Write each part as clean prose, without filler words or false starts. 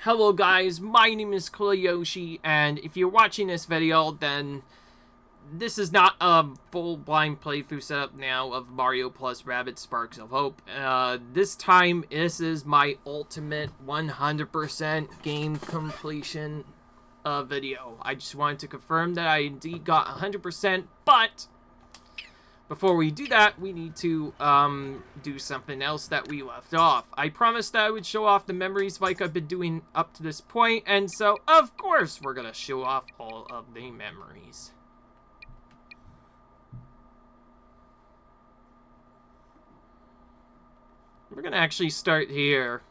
Hello guys, my name is Koyoshi, and if you're watching this video, then this is not a full blind playthrough setup now of Mario plus Rabbids Sparks of Hope. This time, this is my ultimate 100% game completion video. I just wanted to confirm that I indeed got 100%, but before we do that, we need to do something else that we left off. I promised that I would show off the memories like I've been doing up to this point, and so, of course, we're gonna show off all of the memories. We're gonna actually start here,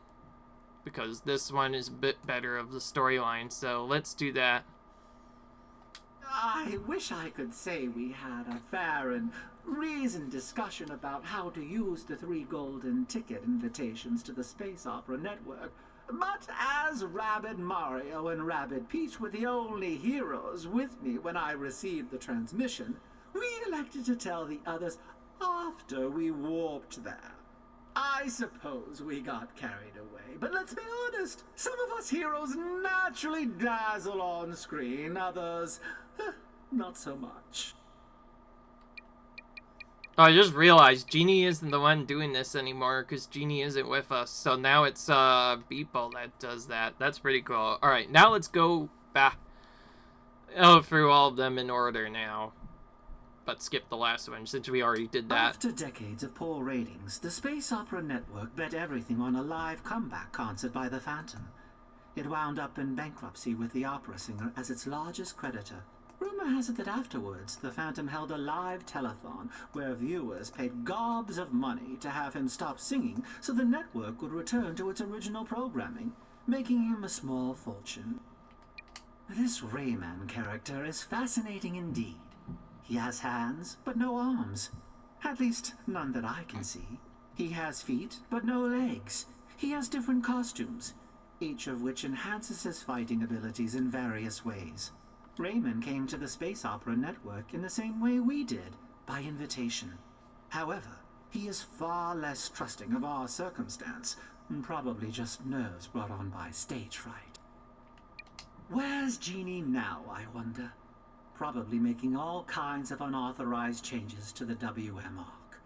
because this one is a bit better of the storyline, so let's do that. I wish I could say we had a fair and reasoned discussion about how to use the 3 golden ticket invitations to the Space Opera Network. But as Rabbid Mario and Rabbid Peach were the only heroes with me when I received the transmission, we elected to tell the others after we warped there. I suppose we got carried away, but let's be honest, some of us heroes naturally dazzle on screen, others, not so much. Oh, I just realized Genie isn't the one doing this anymore, because Genie isn't with us, so now it's Beeple that does that. That's pretty cool. Alright, now let's go back through all of them in order now. But skip the last one, since we already did that. After decades of poor ratings, the Space Opera Network bet everything on a live comeback concert by the Phantom. It wound up in bankruptcy with the opera singer as its largest creditor. Rumor has it that afterwards, the Phantom held a live telethon where viewers paid gobs of money to have him stop singing so the network would return to its original programming, making him a small fortune. This Rayman character is fascinating indeed. He has hands, but no arms. At least, none that I can see. He has feet, but no legs. He has different costumes, each of which enhances his fighting abilities in various ways. Rayman came to the Space Opera Network in the same way we did, by invitation. However, he is far less trusting of our circumstance, probably just nerves brought on by stage fright. Where's Genie now, I wonder? Probably making all kinds of unauthorized changes to the WM arc.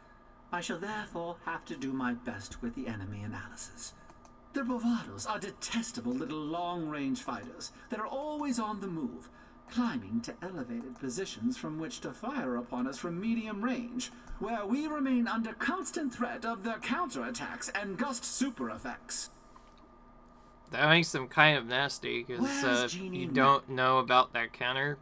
I shall therefore have to do my best with the enemy analysis. The Bravados are detestable little long-range fighters that are always on the move, climbing to elevated positions from which to fire upon us from medium range, where we remain under constant threat of their counterattacks and gust super effects. That makes them kind of nasty, because if you don't know about that counter,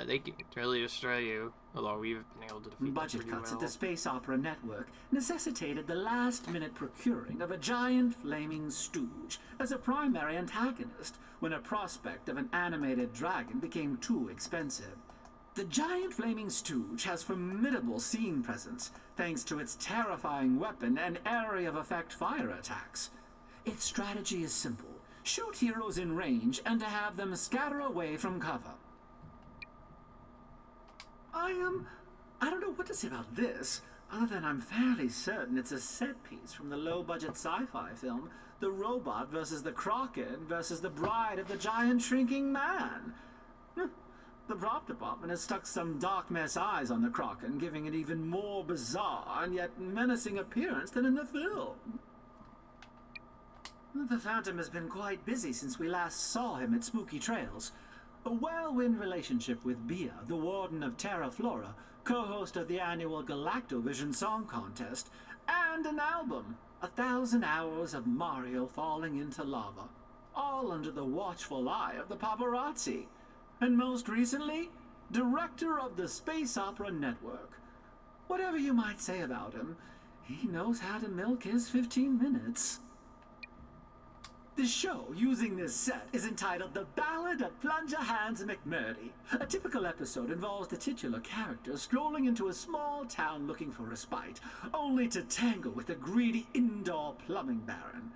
they can really destroy you, although we've been able to defeat Budget them cuts well. at the Space Opera Network necessitated the last-minute procuring of a giant flaming stooge as a primary antagonist when a prospect of an animated dragon became too expensive. The giant flaming stooge has formidable scene presence thanks to its terrifying weapon and area of effect fire attacks. Its strategy is simple: shoot heroes in range and to have them scatter away from cover. I don't know what to say about this, other than I'm fairly certain it's a set piece from the low-budget sci-fi film, The Robot versus the Kraken versus the Bride of the Giant Shrinking Man. The prop department has stuck some dark mess eyes on the Kraken, giving it even more bizarre and yet menacing appearance than in the film. The Phantom has been quite busy since we last saw him at Spooky Trails. A whirlwind relationship with Bia, the Warden of Terra Flora, co-host of the annual Galactovision Song Contest, and an album, 1,000 Hours of Mario Falling into Lava, all under the watchful eye of the paparazzi. And most recently, director of the Space Opera Network. Whatever you might say about him, he knows how to milk his 15 minutes. The show using this set is entitled The Ballad of Plunger Hans McMurdy. A typical episode involves the titular character strolling into a small town looking for respite, only to tangle with a greedy indoor plumbing baron.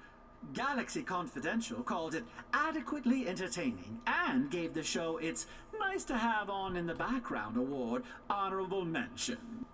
Galaxy Confidential called it adequately entertaining and gave the show its nice to have on in the background award honorable mention.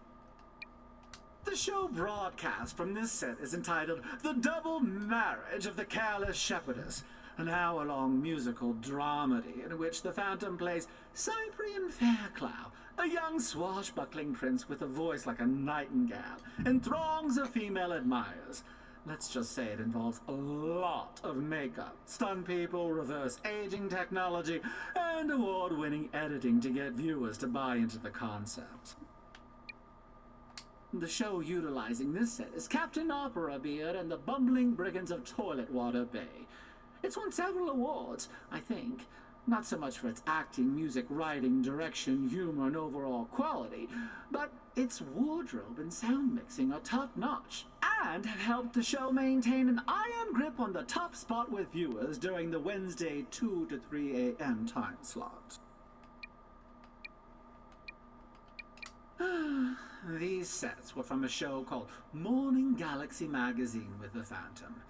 The show broadcast from this set is entitled The Double Marriage of the Careless Shepherdess. an hour-long musical dramedy in which the Phantom plays Cyprian Fairclough, a young swashbuckling prince with a voice like a nightingale, and throngs of female admirers. Let's just say it involves a lot of makeup, stunt people, reverse aging technology, and award-winning editing to get viewers to buy into the concept. The show utilizing this set is Captain Opera Beard and the Bumbling Brigands of Toilet Water Bay. It's won several awards, I think. Not so much for its acting, music, writing, direction, humor, and overall quality, but its wardrobe and sound mixing are top-notch, and have helped the show maintain an iron grip on the top spot with viewers during the Wednesday 2 to 3 a.m. time slot. These sets were from a show called Morning Galaxy Magazine with the Phantom,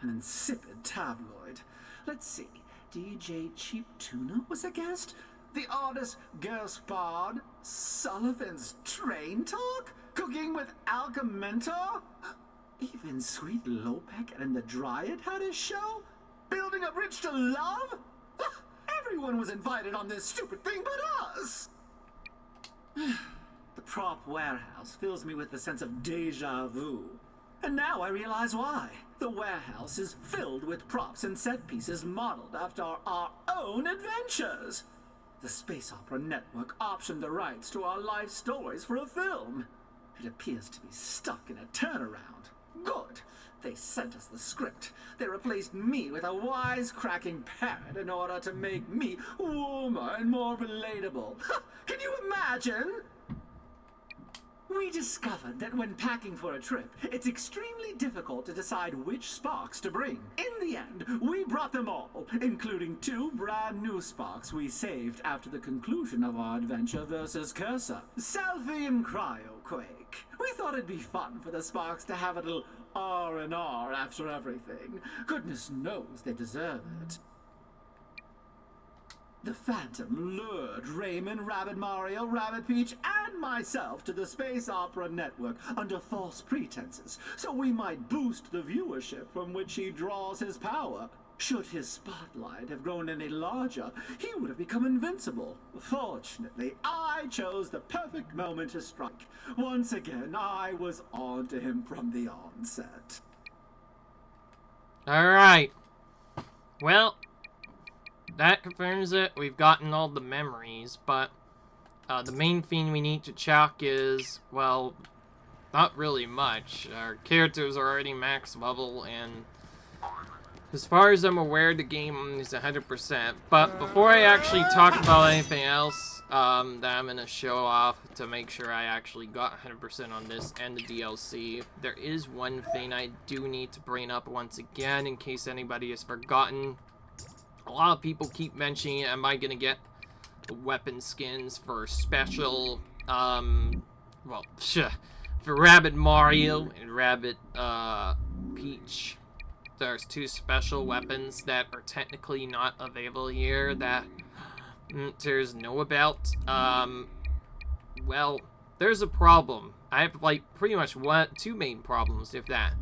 an insipid tabloid. Let's see. DJ Cheap Tuna was a guest. The artist Gerspard, Sullivan's Train Talk, Cooking with Alchemento. Even Sweet Lopek and the Dryad had a show. Building a Bridge to Love. Everyone was invited on this stupid thing but us. The prop warehouse fills me with a sense of deja vu. And now I realize why. The warehouse is filled with props and set pieces modeled after our own adventures. The Space Opera Network optioned the rights to our life stories for a film. It appears to be stuck in a turnaround. Good. They sent us the script. They replaced me with a wisecracking parrot in order to make me warmer and more relatable. Can you imagine? We discovered that when packing for a trip, it's extremely difficult to decide which sparks to bring. In the end, we brought them all, including 2 brand new sparks we saved after the conclusion of our adventure versus Cursor, Selfie and Cryoquake. We thought it'd be fun for the sparks to have a little R&R after everything. Goodness knows they deserve it. The Phantom lured Rayman, Rabbid Mario, Rabbid Peach, and myself to the Space Opera Network under false pretenses, so we might boost the viewership from which he draws his power. Should his spotlight have grown any larger, he would have become invincible. Fortunately, I chose the perfect moment to strike. Once again, I was on to him from the onset. Alright. Well, that confirms it. We've gotten all the memories, but the main thing we need to check is, well, not really much. Our characters are already max level, and as far as I'm aware, the game is 100%. But before I actually talk about anything else that I'm going to show off to make sure I actually got 100% on this and the DLC, there is one thing I do need to bring up once again in case anybody has forgotten. A lot of people keep mentioning, am I going to get the weapon skins for special, well, for Rabbid Mario and Rabbid Peach. There's 2 special weapons that are technically not available here that there's know about. Well, there's a problem. I have, like, pretty much 2 main problems with that.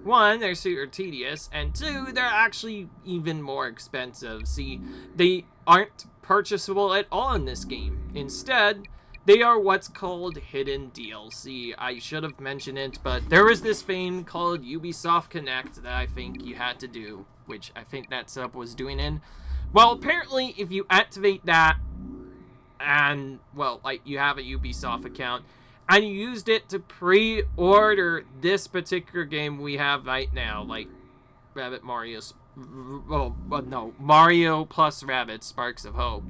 1, they're super tedious, and 2, they're actually even more expensive. See, they aren't purchasable at all in this game. Instead, they are what's called hidden DLC. I should have mentioned it, but there is this thing called Ubisoft Connect that I think you had to do, which I think that setup was doing in. Well, apparently, if you activate that, and, well, like, you have a Ubisoft account, and you used it to pre-order this particular game we have right now, like Rabbid Mario's, Mario plus Rabbids Sparks of Hope,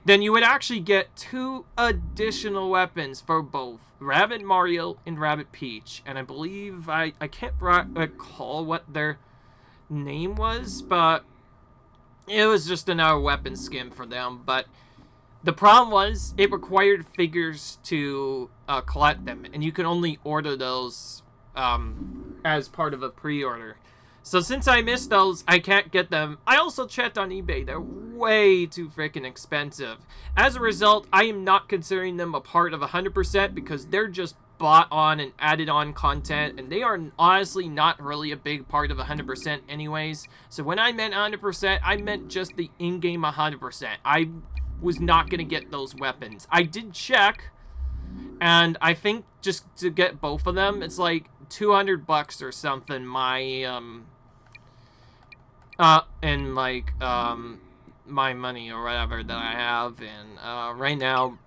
then you would actually get 2 additional weapons for both Rabbid Mario and Rabbid Peach. And I believe, I can't recall what their name was, but it was just another weapon skin for them. But the problem was, it required figures to collect them, and you can only order those as part of a pre-order. So since I missed those, I can't get them. I also checked on eBay. They're way too freaking expensive. As a result, I am not considering them a part of 100% because they're just bought on and added on content, and they are honestly not really a big part of 100% anyways. So when I meant 100%, I meant just the in-game 100%. I was not going to get those weapons. I did check, and I think just to get both of them, it's like $200 or something. My money or whatever that I have, and right now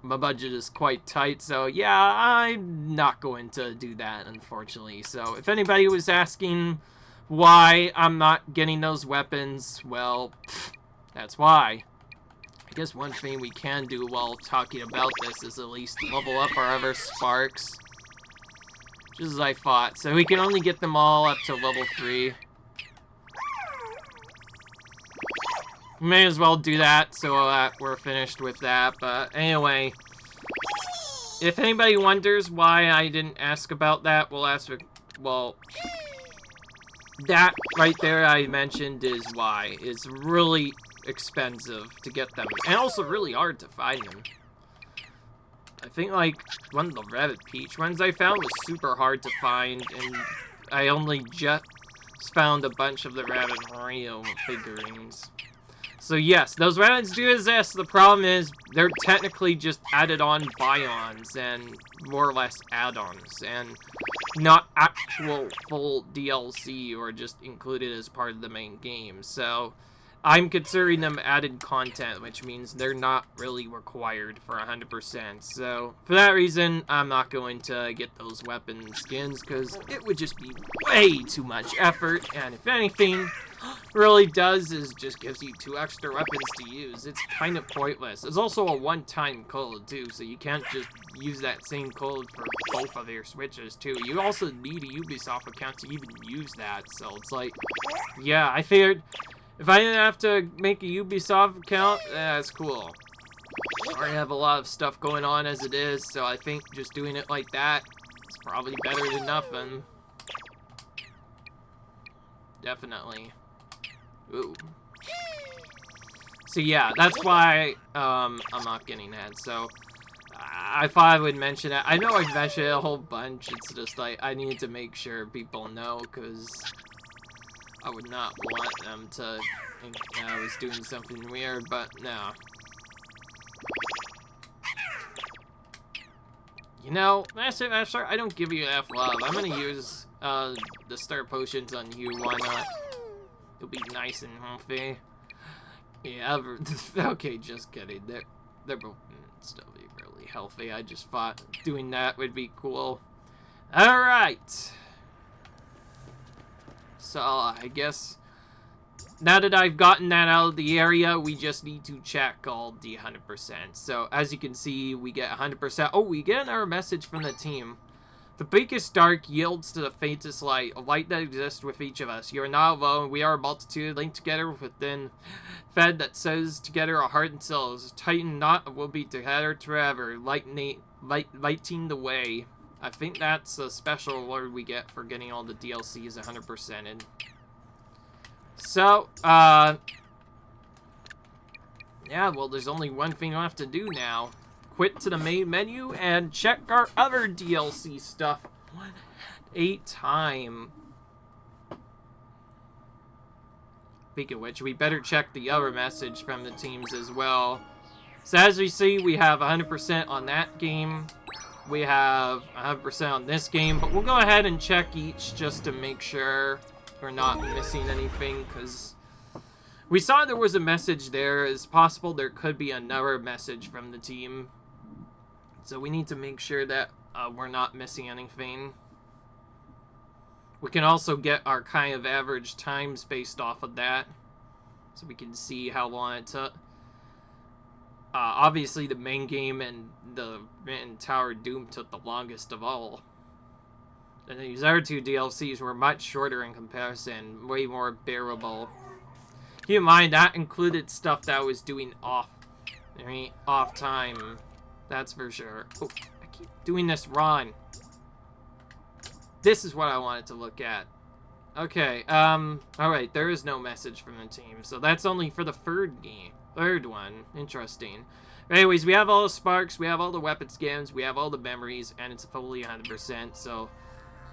my budget is quite tight, so yeah, I'm not going to do that, unfortunately. So if anybody was asking why I'm not getting those weapons, well, that's why. I guess one thing we can do while talking about this is at least level up our other sparks, just as I thought. So we can only get them all up to level 3. May as well do that so that we're finished with that. But anyway, if anybody wonders why I didn't ask about that, well, that right there I mentioned is why. It's really expensive to get them, and also really hard to find them. I think like one of the Rabbid Peach ones I found was super hard to find, and I only just found a bunch of the Rabbid Mario figurines. So yes, those Rabbids do exist. The problem is they're technically just added on bions and more or less add-ons, and not actual full DLC or just included as part of the main game. So I'm considering them added content, which means they're not really required for 100%. So for that reason, I'm not going to get those weapon skins because it would just be way too much effort, and if anything really does is just gives you 2 extra weapons to use. It's kind of pointless. It's also a one-time code too, so you can't just use that same code for both of your switches too. You also need a Ubisoft account to even use that, so it's like, yeah, I figured if I didn't have to make a Ubisoft account, that's cool. I already have a lot of stuff going on as it is, so I think just doing it like that is probably better than nothing. Definitely. Ooh. So yeah, that's why I'm not getting that. So I thought I would mention that. I know I've mentioned it a whole bunch. It's just like I need to make sure people know, because I would not want them to think I was doing something weird, but no. You know, Master, I don't give you enough love. I'm gonna use the star potions on you. Why not? It'll be nice and healthy. Yeah, okay, just kidding. They're both still be really healthy. I just thought doing that would be cool. Alright. So, I guess now that I've gotten that out of the area, we just need to check all the 100%. So, as you can see, we get 100%. Oh, we get another message from the team. The biggest dark yields to the faintest light, a light that exists with each of us. You are not alone. We are a multitude linked together within fed that says together our heart and souls. Tighten not, will be together forever. Lighting the way. I think that's a special award we get for getting all the DLCs 100%ed. So, yeah, well, there's only one thing left to do now. Quit to the main menu and check our other DLC stuff one at a time. Speaking of which, we better check the other message from the teams as well. So as we see, we have 100% on that game. We have 100% on this game, but we'll go ahead and check each just to make sure we're not missing anything, because we saw there was a message there. It's possible there could be another message from the team. So we need to make sure that we're not missing anything. We can also get our kind of average times based off of that, so we can see how long it took. Obviously, the main game and the Tower Doom took the longest of all. And these other 2 DLCs were much shorter in comparison, way more bearable. Keep in mind, that included stuff that I was doing off time. That's for sure. Oh, I keep doing this wrong. This is what I wanted to look at. Okay, alright, there is no message from the team, so that's only for the third one. Interesting. Anyways, we have all the sparks, we have all the weapon skins, we have all the memories, and it's fully 100%, so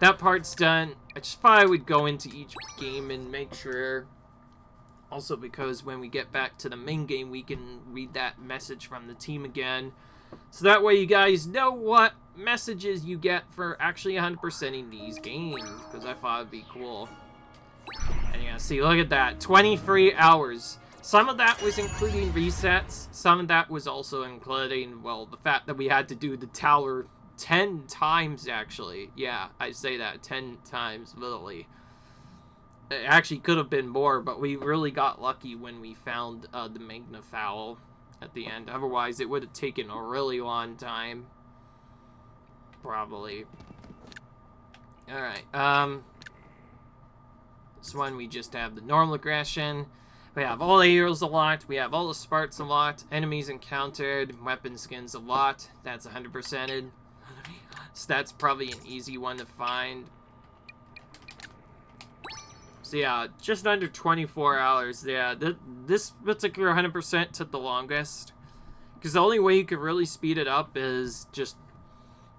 that part's done. I just thought I would go into each game and make sure. Also because when we get back to the main game, we can read that message from the team again. So that way you guys know what messages you get for actually 100%ing these games, because I thought it'd be cool. And yeah, see, look at that, 23 hours. Some of that was including resets, some of that was also including, well, the fact that we had to do the tower 10 times, actually. Yeah, I say that, 10 times, literally. It actually could have been more, but we really got lucky when we found the Magnafowl at the end. Otherwise, it would have taken a really long time. Probably. Alright, this one we just have the normal aggression. We have all the heroes unlocked. We have all the Sparks unlocked. Enemies encountered. Weapon skins unlocked. That's 100%ed. So that's probably an easy one to find. So yeah, just under 24 hours. Yeah, this particular 100% took the longest. Because the only way you could really speed it up is just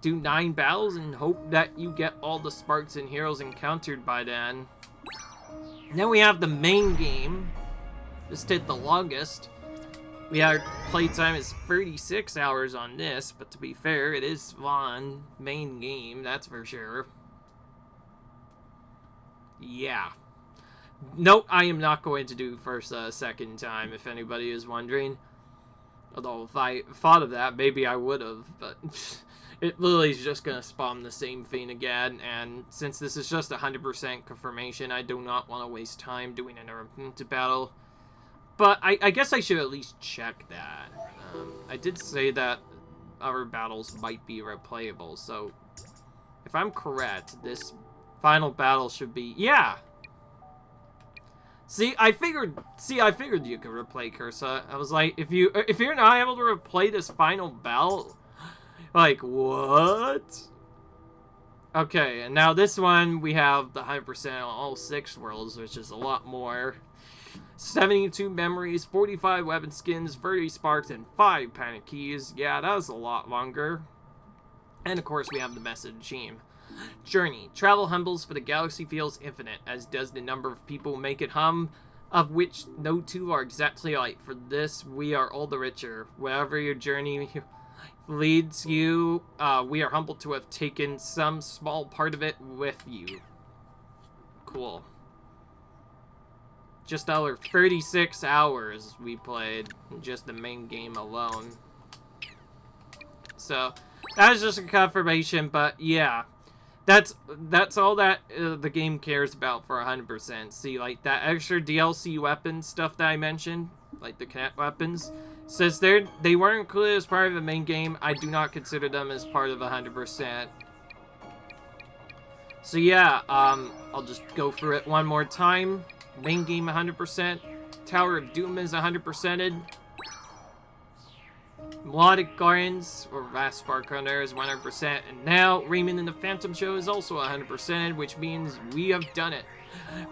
do 9 battles and hope that you get all the Sparks and heroes encountered by then. And then we have the main game. This did the longest. Our playtime is 36 hours on this, but to be fair, it is fun. Main game, that's for sure. Yeah. Nope, I am not going to do first second time, if anybody is wondering. Although, if I thought of that, maybe I would have, but it literally is just going to spawn the same thing again, and since this is just 100% confirmation, I do not want to waste time doing another battle. But I guess I should at least check that. I did say that other battles might be replayable, so if I'm correct, this final battle should be... Yeah! See, I figured you could replay Cursa. I was like, if you're not able to replay this final battle, like, what? Okay, and now this one, we have the 100% on all 6 worlds, which is a lot more. 72 memories, 45 weapon skins, 30 sparks, and 5 panic keys. Yeah, that was a lot longer. And of course, we have the message team. Journey. Travel humbles for the galaxy feels infinite, as does the number of people who make it hum, of which no two are exactly alike. For this, we are all the richer. Wherever your journey leads you, we are humbled to have taken some small part of it with you. Cool. Just over 36 hours we played, just the main game alone. So, that was just a confirmation, but yeah. That's all that the game cares about for 100%. See, like, that extra DLC weapon stuff that I mentioned, like the cat weapons, says they weren't included as part of the main game. I do not consider them as part of 100%. So yeah, I'll just go through it one more time. Main game 100%. Tower of Doom is 100%ed. Melodic Gardens, or Vast Spark Hunter, is 100%. And now, Rayman and the Phantom Show is also 100%ed, which means we have done it.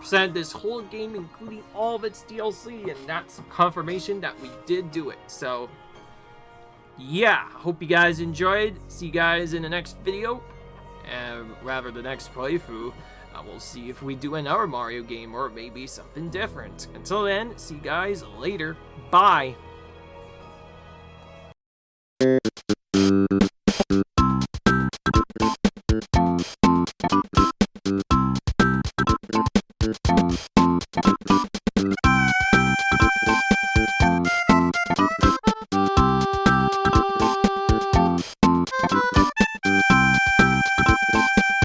Percented this whole game, including all of its DLC, and that's confirmation that we did do it. So, yeah, hope you guys enjoyed. See you guys in the next video. Rather, the next playthrough. We'll see if we do another Mario game or maybe something different. Until then, see you guys later. Bye.